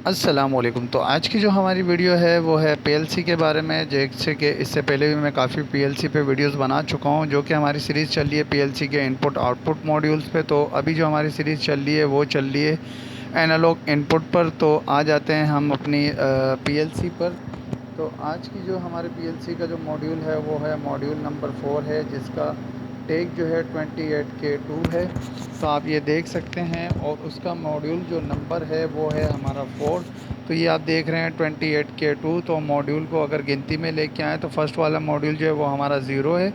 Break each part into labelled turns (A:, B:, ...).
A: अस्सलामुअलैकुम। तो आज की जो हमारी वीडियो है वो है पीएलसी के बारे में। जैसे कि इससे पहले भी मैं काफ़ी पीएलसी पे वीडियोस बना चुका हूं, जो कि हमारी सीरीज़ चल रही है पीएलसी के इनपुट आउटपुट मॉड्यूल्स पे। तो अभी जो हमारी सीरीज़ चल रही है वो चल रही है एनालॉग इनपुट पर। तो आ जाते हैं हम अपनी पीएलसी पर। तो आज की जो हमारे पीएलसी का जो मॉड्यूल है वो है मॉड्यूल नंबर 4 है, जिसका टैग जो है 28K2 है। तो आप ये देख सकते हैं, और उसका मॉड्यूल जो नंबर है वो है हमारा 4। तो ये आप देख रहे हैं 28K2। तो मॉड्यूल को अगर गिनती में लेके आएँ तो फर्स्ट वाला मॉड्यूल जो है वो हमारा 0 है।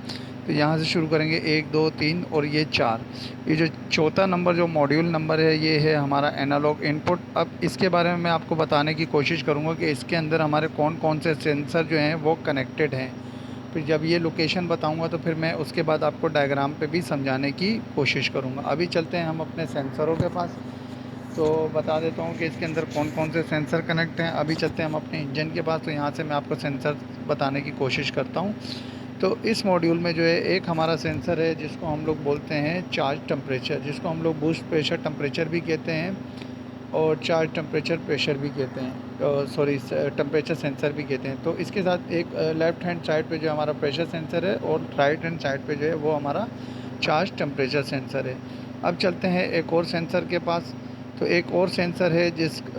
A: तो यहाँ से शुरू करेंगे 1 2 3 और ये 4। ये जो चौथा नंबर जो मॉड्यूल नंबर है ये है हमारा एनालॉग इनपुट। अब इसके बारे में मैं आपको बताने की कोशिश करूँगा कि इसके अंदर हमारे कौन कौन से सेंसर जो हैं वो कनेक्टेड हैं। फिर जब ये लोकेशन बताऊंगा तो फिर मैं उसके बाद आपको डायग्राम पे भी समझाने की कोशिश करूँगा। अभी चलते हैं हम अपने सेंसरों के पास। तो बता देता हूँ कि इसके अंदर कौन कौन से सेंसर कनेक्ट हैं। अभी चलते हैं हम अपने इंजन के पास। तो यहाँ से मैं आपको सेंसर बताने की कोशिश करता हूँ। तो इस मॉड्यूल में जो है एक हमारा सेंसर है जिसको हम लोग बोलते हैं चार्ज टेम्परेचर, जिसको हम लोग बूस्ट प्रेशर टेम्परेचर भी कहते हैं और चार्ज टेम्परेचर प्रेशर भी कहते हैं, सॉरी टेम्परेचर सेंसर भी कहते हैं। तो इसके साथ एक लेफ़्ट हैंड साइड पे जो हमारा प्रेशर सेंसर है और राइट हैंड साइड पे जो है वो हमारा चार्ज टेम्परेचर सेंसर है। अब चलते हैं एक और सेंसर के पास। तो एक और सेंसर है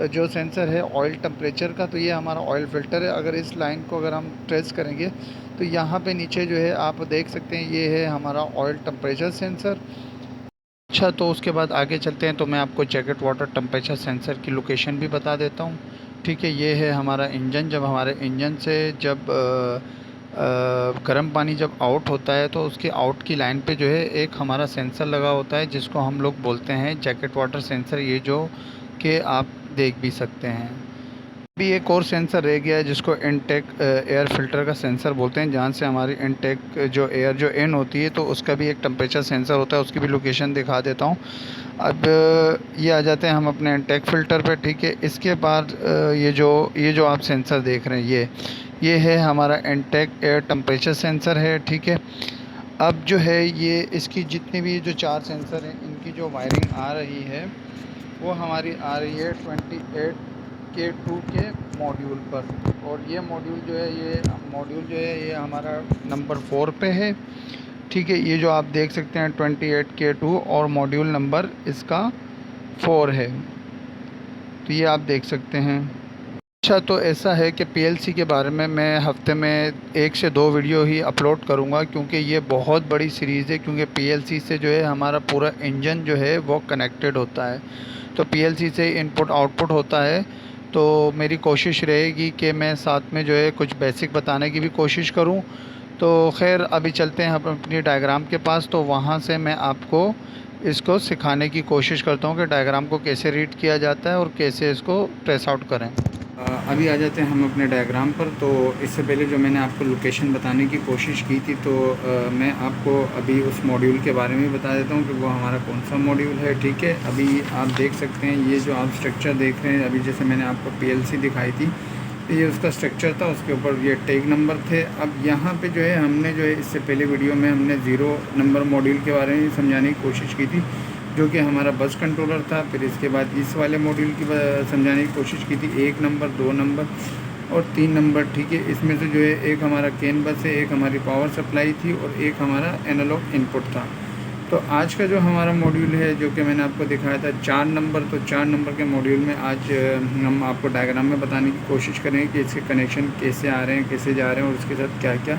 A: जो सेंसर है ऑयल टेम्परेचर का। तो ये हमारा ऑयल फ़िल्टर है। अगर इस लाइन को अगर हम ट्रेस करेंगे तो यहाँ पे नीचे जो है आप देख सकते हैं ये है हमारा ऑयल टेम्परेचर सेंसर। अच्छा, तो उसके बाद आगे चलते हैं तो मैं आपको जैकेट वाटर टेम्परेचर सेंसर की लोकेशन भी बता देता हूँ। ठीक है, ये है हमारा इंजन। जब हमारे इंजन से जब गर्म पानी जब आउट होता है तो उसके आउट की लाइन पे जो है एक हमारा सेंसर लगा होता है जिसको हम लोग बोलते हैं जैकेट वाटर सेंसर, ये जो कि आप देख भी सकते हैं। अभी एक और सेंसर रह गया है जिसको इनटेक एयर फिल्टर का सेंसर बोलते हैं, जहाँ से हमारी इनटेक जो एयर जो इन होती है तो उसका भी एक टेम्परेचर सेंसर होता है। उसकी भी लोकेशन दिखा देता हूँ। अब ये आ जाते हैं हम अपने इनटेक फ़िल्टर पे। ठीक है, इसके बाद ये जो आप सेंसर देख रहे हैं ये है हमारा इनटेक एयर टेम्परेचर सेंसर है। ठीक है, अब जो है ये इसकी जितनी भी जो 4 सेंसर हैं इनकी जो वायरिंग आ रही है वो हमारी आ रही है 28K2 के मॉड्यूल पर। और ये मॉड्यूल जो है ये हमारा नंबर 4 पे है। ठीक है, ये जो आप देख सकते हैं 28K2 और मॉड्यूल नंबर इसका 4 है। तो ये आप देख सकते हैं। अच्छा, तो ऐसा है कि पीएलसी के बारे में मैं हफ्ते में 1 से 2 वीडियो ही अपलोड करूंगा, क्योंकि ये बहुत बड़ी सीरीज़ है। क्योंकि पीएलसी से जो है हमारा पूरा इंजन जो है वो कनेक्टेड होता है। तो पीएलसी से इनपुट आउटपुट होता है। तो मेरी कोशिश रहेगी कि मैं साथ में जो है कुछ बेसिक बताने की भी कोशिश करूं। तो खैर, अभी चलते हैं हम अपनी डायग्राम के पास। तो वहाँ से मैं आपको इसको सिखाने की कोशिश करता हूँ कि डायग्राम को कैसे रीड किया जाता है और कैसे इसको ट्रेस आउट करें। अभी आ जाते हैं हम अपने डायग्राम पर। तो इससे पहले जो मैंने आपको लोकेशन बताने की कोशिश की थी, तो मैं आपको अभी उस मॉड्यूल के बारे में बता देता हूँ कि वो हमारा कौन सा मॉड्यूल है। ठीक है, अभी आप देख सकते हैं ये जो आप स्ट्रक्चर देख रहे हैं, अभी जैसे मैंने आपको पीएलसी दिखाई थी तो ये उसका स्ट्रक्चर था, उसके ऊपर ये टैग नंबर थे। अब यहाँ पे जो है हमने जो है इससे पहले वीडियो में हमने 0 नंबर मॉड्यूल के बारे में समझाने की कोशिश की थी, जो कि हमारा बस कंट्रोलर था। फिर इसके बाद इस वाले मॉड्यूल की समझाने की कोशिश की थी 1 नंबर, 2 नंबर और 3 नंबर। ठीक है, इसमें से जो है एक हमारा कैन बस है, एक हमारी पावर सप्लाई थी और एक हमारा एनालॉग इनपुट था। तो आज का जो हमारा मॉड्यूल है जो कि मैंने आपको दिखाया था 4 नंबर, तो 4 नंबर के मॉड्यूल में आज हम आपको डायग्राम में बताने की कोशिश करेंगे कि इसके कनेक्शन कैसे आ रहे हैं, कैसे जा रहे हैं और उसके साथ क्या क्या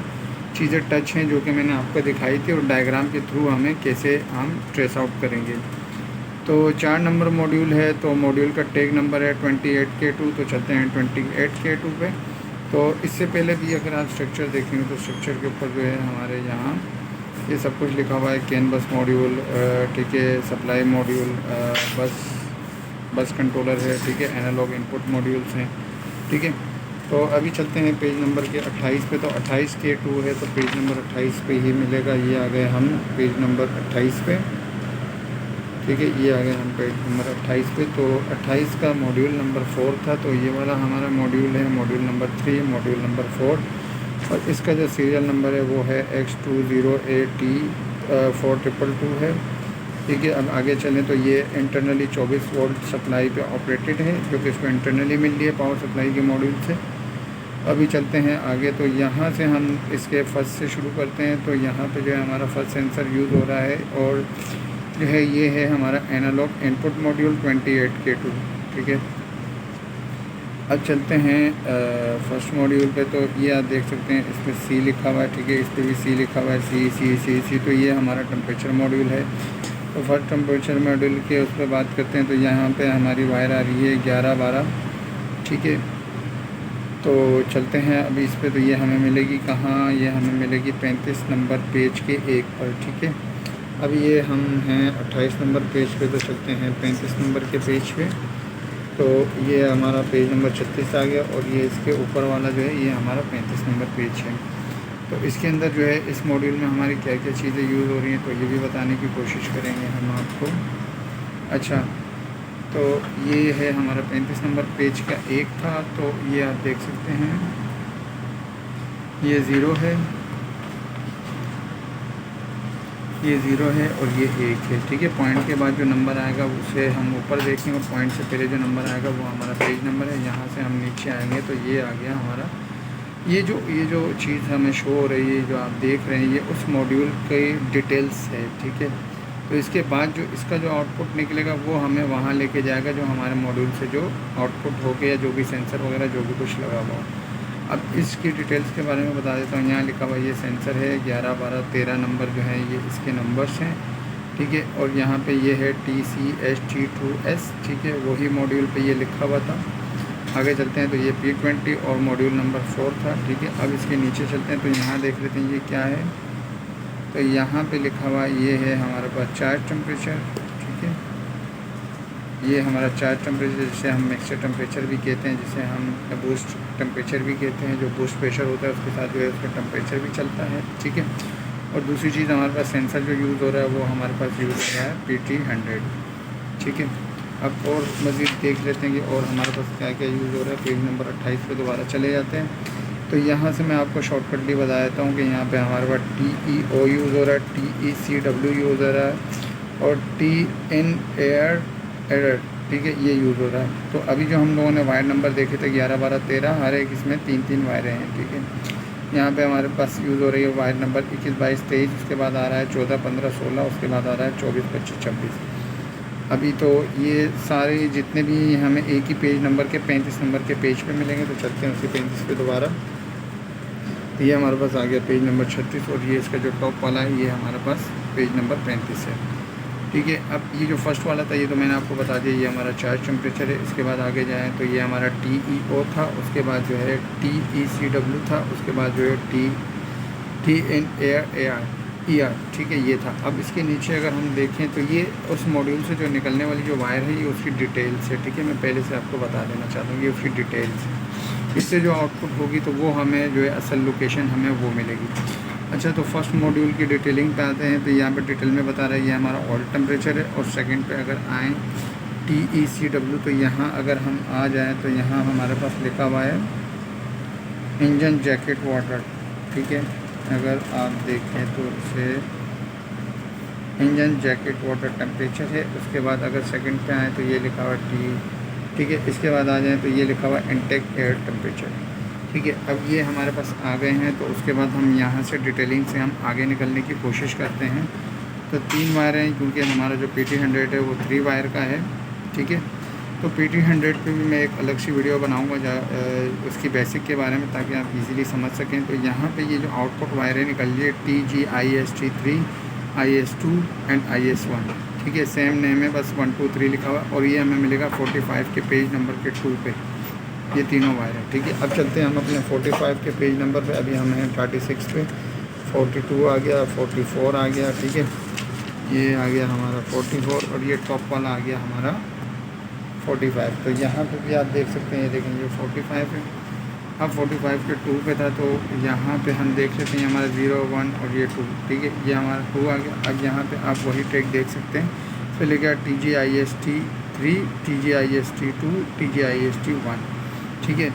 A: चीज़ें टच हैं जो कि मैंने आपको दिखाई थी, और डायग्राम के थ्रू हमें कैसे हम ट्रेस आउट करेंगे। तो 4 नंबर मॉड्यूल है, तो मॉड्यूल का टैग नंबर है 28K2। तो चलते हैं 28K2 पे। तो इससे पहले भी अगर आप स्ट्रक्चर देखेंगे तो स्ट्रक्चर के ऊपर जो है हमारे यहाँ ये सब कुछ लिखा हुआ है। कैन बस मॉड्यूल, ठीक है, सप्लाई मॉड्यूल, बस कंट्रोलर है। ठीक है, एनालॉग इनपुट मॉड्यूल्स हैं। ठीक है, तो अभी चलते हैं पेज नंबर के 28 पे। तो 28K2 है तो पेज नंबर 28 पे ही मिलेगा। ये आ गए हम पेज नंबर 28 पे। ठीक है, ये आ गए हम पेज नंबर 28 पे। तो 28 का मॉड्यूल नंबर 4 था, तो ये वाला हमारा मॉड्यूल है मॉड्यूल नंबर 3, मॉड्यूल नंबर 4। और इसका जो सीरियल नंबर है वो है X20AT 4222 है। ठीक है। अब आगे चलें तो ये इंटरनली 24 वोल्ट सप्लाई पे ऑपरेटेड है, जो कि इसको इंटरनली मिल रही है पावर सप्लाई के मॉड्यूल से। अभी चलते हैं आगे, तो यहाँ से हम इसके फर्स्ट से शुरू करते हैं। तो यहाँ पे जो है हमारा फर्स्ट सेंसर यूज़ हो रहा है, और जो है ये है हमारा एनालॉग इनपुट मॉड्यूल 28K2। ठीक है। अब चलते हैं फर्स्ट मॉड्यूल पे। तो ये आप देख सकते हैं इसमें सी लिखा हुआ है। ठीक है, इस पर भी सी लिखा हुआ है, सी सी सी सी। तो ये हमारा टेम्परेचर मॉड्यूल है। तो फर्स्ट टेम्परेचर मॉड्यूल के उस पर बात करते हैं। तो यहाँ पे हमारी वायर आ रही है 11-12। ठीक है, तो चलते हैं अभी इस पे। तो ये हमें मिलेगी कहाँ, ये हमें मिलेगी 35 नंबर पेज के एक पर। ठीक है, अब ये हम हैं 28 नंबर पेज पे। तो चलते हैं 35 नंबर के पेज पे। तो ये हमारा पेज नंबर 36 आ गया, और ये इसके ऊपर वाला जो है ये हमारा 35 नंबर पेज है। तो इसके अंदर जो है इस मॉड्यूल में हमारी क्या क्या चीज़ें यूज़ हो रही हैं, तो ये भी बताने की कोशिश करेंगे हम आपको। अच्छा, तो ये है हमारा 35 नंबर पेज का एक था। तो ये आप देख सकते हैं, ये ज़ीरो है, ये ज़ीरो है, और ये एक है। ठीक है, पॉइंट के बाद जो नंबर आएगा उसे हम ऊपर देखेंगे, और पॉइंट से पहले जो नंबर आएगा वो हमारा पेज नंबर है। यहाँ से हम नीचे आएंगे तो ये आ गया हमारा, ये जो चीज़ हमें शो हो रही है, जो आप देख रहे हैं, ये उस मॉड्यूल के डिटेल्स है। ठीक है, तो इसके बाद जो इसका जो आउटपुट निकलेगा वो हमें वहाँ लेके जाएगा, जो हमारे मॉड्यूल से जो आउटपुट हो गया, जो भी सेंसर वगैरह जो भी कुछ लगा हुआ हो। अब इसकी डिटेल्स के बारे में बता देता हूँ। यहाँ लिखा हुआ ये सेंसर है 11, 12, 13 नंबर जो है ये इसके नंबर्स हैं। ठीक है, और यहाँ पे ये है TCST2S। ठीक है, वही मॉड्यूल पे ये लिखा हुआ था। आगे चलते हैं तो ये P20 और मॉड्यूल नंबर 4 था। ठीक है, अब इसके नीचे चलते हैं तो यहाँ देख लेते हैं ये क्या है। तो यहाँ पे लिखा हुआ ये है हमारे पास चार्ज टेम्परेचर। ठीक है, ये हमारा चार्ज टेम्परेचर, जिसे हम मिक्सचर टेम्परेचर भी कहते हैं, जिसे हम बूस्ट टेम्परेचर भी कहते हैं। जो बूस्ट प्रेशर होता है उसके साथ जो है उसका टेम्परेचर भी चलता है। ठीक है, और दूसरी चीज़ हमारे पास सेंसर जो यूज़ हो रहा है वो हमारे पास यूज़ हो रहा है PT100। ठीक है, अब और मज़ीद देख लेते हैं कि और हमारे पास क्या क्या यूज़ हो रहा है। पेज नंबर 28 पे दोबारा चले जाते हैं। तो यहाँ से मैं आपको शॉर्टकटली बता देता हूँ कि यहाँ पे हमारे पास TEO यूज़ हो रहा है, TECW यूज़ हो रहा है, और TN एरर। ठीक है, ये यूज़ हो रहा है। तो अभी जो हम लोगों ने वायर नंबर देखे थे 11, 12, 13, हर एक इसमें 3-3 वायरें हैं। ठीक है, यहाँ पे हमारे पास यूज़ हो रही है वायर नंबर 21, 22, 23, उसके बाद आ रहा है 14, 15, 16, उसके बाद आ रहा है 24, 25, 26। अभी तो ये सारे जितने भी हमें एक ही पेज नंबर के 35 नंबर के पेज पे मिलेंगे। तो चलते हैं उसी 35 पे दोबारा। तो ये हमारे पास आ गया पेज नंबर 36, और ये इसका जो टॉप वाला है ये हमारे पास पेज नंबर 35 है। ठीक है, अब ये जो फर्स्ट वाला था ये तो मैंने आपको बता दिया, ये हमारा चार्ज टेम्परेचर है। इसके बाद आगे जाएँ तो ये हमारा TEO था, उसके बाद जो है TECW था, उसके बाद जो है TN ER। ठीक है, ये था। अब इसके नीचे अगर हम देखें तो ये उस मॉड्यूल से जो निकलने वाली जो वायर है ये उसकी डिटेल्स है। ठीक है, मैं पहले से आपको बता देना चाहता हूँ ये उसकी डिटेल्स है। इससे जो आउटपुट होगी तो वो हमें जो है असल लोकेशन हमें वो मिलेगी। अच्छा, तो फर्स्ट मॉड्यूल की डिटेलिंग पे आते हैं। तो यहाँ पे डिटेल में बता रहा है ये हमारा ऑयल टेम्परेचर है, और सेकंड पे अगर आएँ TECW, तो यहाँ अगर हम आ जाएँ तो यहाँ हमारे पास लिखा हुआ है इंजन जैकेट वाटर। ठीक है, अगर आप देखें तो इसे इंजन जैकेट वाटर टेम्परेचर है। उसके बाद अगर सेकंड पे आए तो ये लिखा हुआ T। ठीक है, इसके बाद आ जाएँ तो ये लिखा हुआ इनटेक एयर टेम्परेचर। ठीक है, अब ये हमारे पास आ गए हैं। तो उसके बाद हम यहाँ से डिटेलिंग से हम आगे निकलने की कोशिश करते हैं। तो 3 वायर हैं, क्योंकि हमारा जो PT100 है वो 3 वायर का है। ठीक है, तो PT100 पे भी मैं एक अलग सी वीडियो बनाऊँगा उसकी बेसिक के बारे में, ताकि आप इजीली समझ सकें। तो यहाँ पे ये जो आउटपुट वायरें निकल रही है TGIST3, IS2 एंड IS1। ठीक है, सेम नेम है, बस 1, 2, 3 लिखा हुआ, और ये हमें मिलेगा 45 के पेज नंबर के 2 पे, ये तीनों वायर हैं। ठीक है, अब चलते हैं हम अपने 45 के पेज नंबर पे। अभी हम हैं 36 पे, 42 आ गया, 44 आ गया। ठीक है, ये आ गया हमारा 44, और ये टॉप वाला आ गया हमारा 45। तो यहाँ पे भी आप देख सकते हैं, ये देखें ये 45 है। अब 45 के 2 पे था, तो यहाँ पे हम देख लेते हैं हमारा 0, 1 और ये 2। ठीक है, ये हमारा 2 आ गया। अब यहाँ पे आप वही ट्रैक देख सकते हैं, फिर लिखा TGIST3, TGIST2, TGIST1। ठीक है,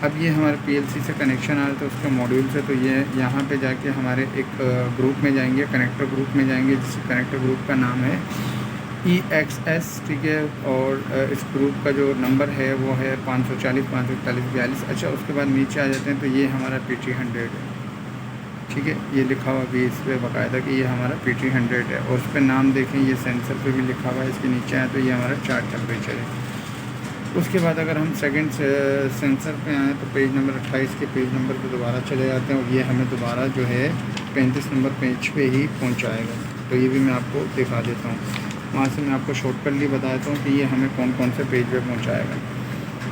A: अब ये हमारे PLC से कनेक्शन आ रहा था उसके मॉड्यूल से। तो ये यहाँ पे जाके हमारे एक ग्रुप में जाएंगे, कनेक्टर ग्रुप में जाएंगे, जिस कनेक्टर ग्रुप का नाम है EXS, ठीक है। और इस ग्रुप का जो नंबर है वो है 540 541 42। अच्छा, उसके बाद नीचे आ जाते हैं तो ये हमारा PT100 है, ठीक है। ये लिखा हुआ भी इस पर बाकायदा कि ये हमारा PT100 है, और उस पर नाम देखें, ये सेंसर पे भी लिखा हुआ है। इसके नीचे आए तो ये हमारा चार्ट टेम्परेचर है। उसके बाद अगर हम सेकंड सेंसर पे आएँ तो पेज नंबर 28 के पेज नंबर पे दोबारा चले जाते हैं, और ये हमें दोबारा जो है 35 नंबर पेज पे ही पहुंचाएगा। तो ये भी मैं आपको दिखा देता हूँ, वहाँ से मैं आपको शॉर्टकटली बता देता हूँ कि ये हमें कौन कौन से पेज पे पहुँचाएगा।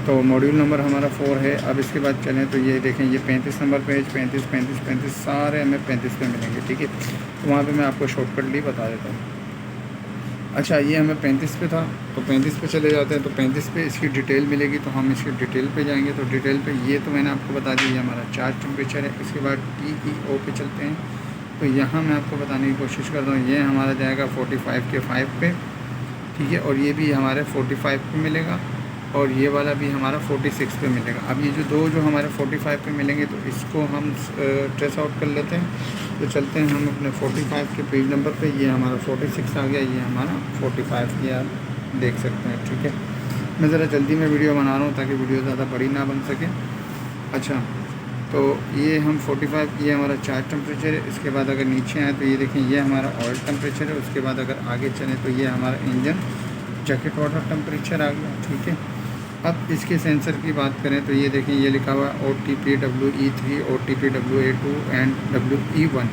A: तो मॉड्यूल नंबर हमारा 4 है। अब इसके बाद चलें तो ये देखें, ये 35 नंबर पेज, 35 35 35 सारे हमें 35 पे मिलेंगे, ठीक है। तो वहाँ पे मैं आपको शॉर्टकटली बता देता हूँ। अच्छा, ये हमें 35 पे था, तो 35 पे चले जाते हैं। तो 35 पे इसकी डिटेल मिलेगी, तो हम इसकी डिटेल पे जाएंगे। तो डिटेल पे ये तो मैंने आपको बता दी, ये हमारा चार्ज टेम्परेचर है। इसके बाद TEO पे चलते हैं, तो यहाँ मैं आपको बताने की कोशिश करता हूँ। ये हमारा जाएगा 45 के 5 पे, ठीक है। और ये भी हमारे 45 पे मिलेगा, और ये वाला भी हमारा 46 पे मिलेगा। अब ये जो हमारे 45 पे मिलेंगे, तो इसको हम ट्रेस आउट कर लेते हैं। तो चलते हैं हम अपने 45 के पेज नंबर पे। ये हमारा 46 आ गया, ये हमारा 45, ये आप देख सकते हैं, ठीक है। मैं ज़रा जल्दी में वीडियो बना रहा हूँ ताकि वीडियो ज़्यादा बड़ी ना बन सके। अच्छा, तो ये हम 45, ये हमारा चार्ज टेम्परेचर है। इसके बाद अगर नीचे आए तो ये देखें, ये हमारा ऑयल टेम्परेचर है। उसके बाद अगर आगे चलें तो ये हमारा इंजन जैकेट वाटर टेम्परेचर आ गया, ठीक है। अब इसके सेंसर की बात करें तो ये देखें, ये लिखा हुआ है OTP WE3, OTP WA2 and WE1,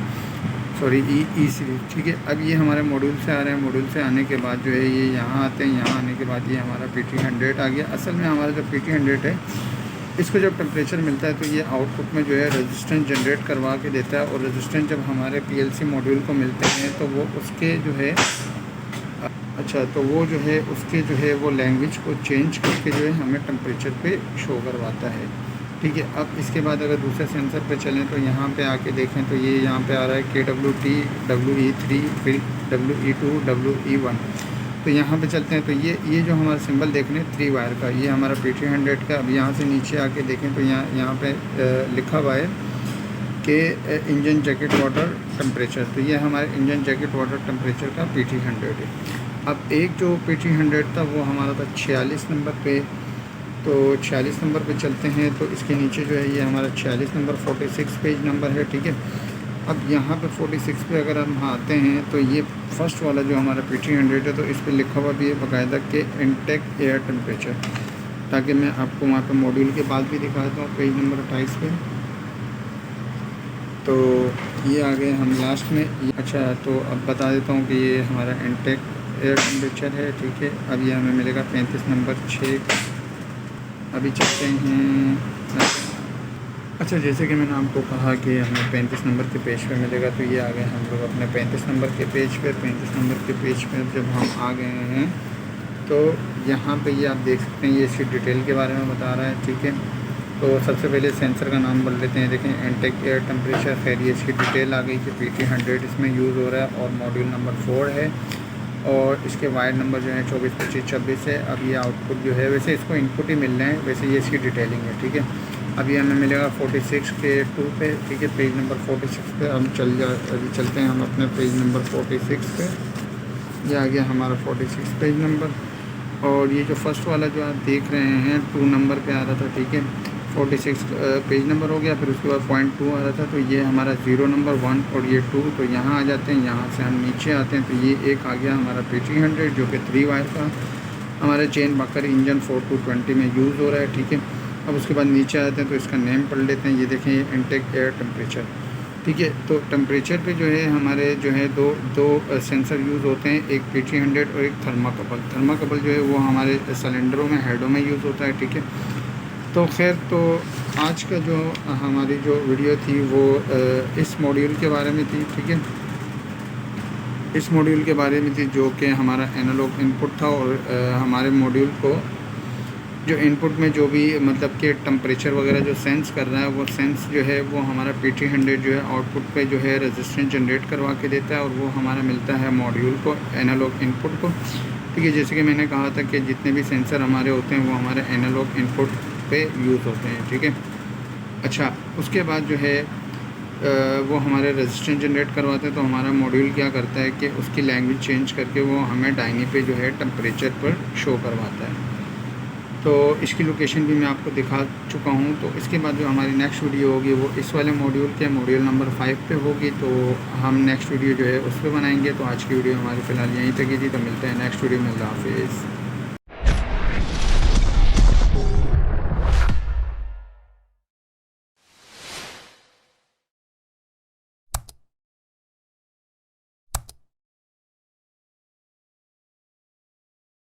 A: sorry EE3, ठीक है। अब ये हमारे मॉड्यूल से आ रहे हैं। मॉड्यूल से आने के बाद जो है ये यहाँ आते हैं। यहाँ आने के बाद ये हमारा PT100 आ गया। असल में हमारा जो PT100 है, इसको जब टेम्परेचर मिलता है तो ये आउटपुट में जो है रेजिस्टेंस जनरेट करवा के देता है, और रेजिस्टेंस जब हमारे PLC मॉड्यूल को मिलते हैं तो वो उसके जो है अच्छा, तो वो जो है उसके जो है वो लैंग्वेज को चेंज करके जो है हमें टेम्परेचर पे शो करवाता है, ठीक है। अब इसके बाद अगर दूसरे सेंसर पे चलें तो यहाँ पे आके देखें तो ये यहाँ पे आ रहा है KWT WE3, फिर WE2 WE1। तो यहाँ पे चलते हैं तो ये जो हमारा सिंबल देख रहे हैं 3 वायर का, ये हमारा PT100 का। अब यहाँ से नीचे आके देखें तो यहाँ पे लिखा हुआ है कि इंजन जैकेट वाटर टेम्परेचर। तो ये हमारे इंजन जैकेट वाटर टेम्परेचर का PT100 है। अब एक जो PT100 था वो हमारा था 46 नंबर पे। तो 46 नंबर पे चलते हैं तो इसके नीचे जो है ये हमारा 46 नंबर 46 पेज नंबर है, ठीक है। अब यहाँ पे 46 पे अगर हम आते हैं तो ये फर्स्ट वाला जो हमारा PT100 है, तो इस पर लिखा हुआ भी है बाकायदा के इनटेक एयर टेम्परेचर, ताकि मैं आपको वहाँ पे मॉड्यूल के बाद भी दिखाता हूँ पेज नंबर 28 पे। तो ये आ गए हम लास्ट में। अच्छा, तो अब बता देता हूँ कि ये हमारा इनटेक एयर टेम्परेचर है, ठीक है। अब ये हमें मिलेगा 35 नंबर 6। अभी चलते हैं। अच्छा, जैसे कि मैंने आपको कहा कि हमें 35 नंबर के पेज पे मिलेगा, तो ये आ गए हम लोग अपने 35 नंबर के पेज पे। 35 नंबर के पेज पे जब हम आ गए हैं तो यहाँ पे ये आप देख सकते हैं, ये इसकी डिटेल के बारे में बता रहा है, ठीक है। तो सबसे पहले सेंसर का नाम बोल लेते हैं। देखें, इनटेक एयर टेम्परेचर, खैर ये इसकी डिटेल आ गई कि PT100 इसमें यूज़ हो रहा है, और मॉड्यूल नंबर 4 है, और इसके वायर नंबर जो है 24 25 26 है। अब ये आउटपुट जो है, वैसे इसको इनपुट ही मिल रहे हैं, वैसे ये इसकी डिटेलिंग है, ठीक है। अब ये हमें मिलेगा 46 के 2 पे, ठीक है। पेज नंबर 46 पे हम अभी चलते हैं हम अपने पेज नंबर 46 पे। ये आ गया हमारा 46 पेज नंबर, और ये जो फर्स्ट वाला जो आप देख रहे हैं 2 नंबर पे आ रहा था, ठीक है। 46 पेज नंबर हो गया, फिर उसके बाद 0.2 आ रहा था, तो ये हमारा 0 नंबर 1 और ये 2। तो यहाँ आ जाते हैं, यहाँ से हम नीचे आते हैं तो ये एक आ गया हमारा PT100 जो कि 3 वायर का हमारे चेन बकर इंजन 4220 में यूज़ हो रहा है, ठीक है। अब उसके बाद नीचे आते हैं तो इसका नेम पढ़ लेते हैं। ये देखें, ये इनटेक एयर टेम्परेचर, ठीक है। तो टेम्परेचर पे जो है हमारे जो है दो सेंसर यूज़ होते हैं, एक PT100 और एक थर्माकपल। थर्माकपल जो है वो हमारे सिलेंडरों में, हेडों में यूज़ होता है, ठीक है। तो खैर, तो आज का जो हमारी जो वीडियो थी वो इस मॉड्यूल के बारे में थी, ठीक है। इस मॉड्यूल के बारे में थी जो कि हमारा एनालॉग इनपुट था, और हमारे मॉड्यूल को जो इनपुट में जो भी मतलब कि टेम्परेचर वगैरह जो सेंस कर रहा है, वो सेंस जो है वो हमारा PT100 जो है आउटपुट पे जो है रेजिस्टेंस जनरेट करवा के देता है, और वो हमारा मिलता है मॉड्यूल को, एनालॉग इनपुट को, ठीक है। जैसे कि मैंने कहा था कि जितने भी सेंसर हमारे होते हैं वो हमारे एनालॉग इनपुट पे यूज़ होते हैं, ठीक है। अच्छा, उसके बाद जो है वो हमारे रेजिस्टेंस जनरेट करवाते हैं, तो हमारा मॉड्यूल क्या करता है कि उसकी लैंग्वेज चेंज करके वो हमें डायनी पे जो है टेम्परेचर पर शो करवाता है। तो इसकी लोकेशन भी मैं आपको दिखा चुका हूँ। तो इसके बाद जो हमारी नेक्स्ट वीडियो होगी वो इस वाले मॉड्यूल के मॉड्यूल नंबर 5 पे होगी। तो हम नेक्स्ट वीडियो जो है उस पर बनाएंगे। तो आज की वीडियो हमारी फ़िलहाल यहीं तक ही थी। तो मिलते हैं नेक्स्ट वीडियो में। अल्लाह हाफ़िज़।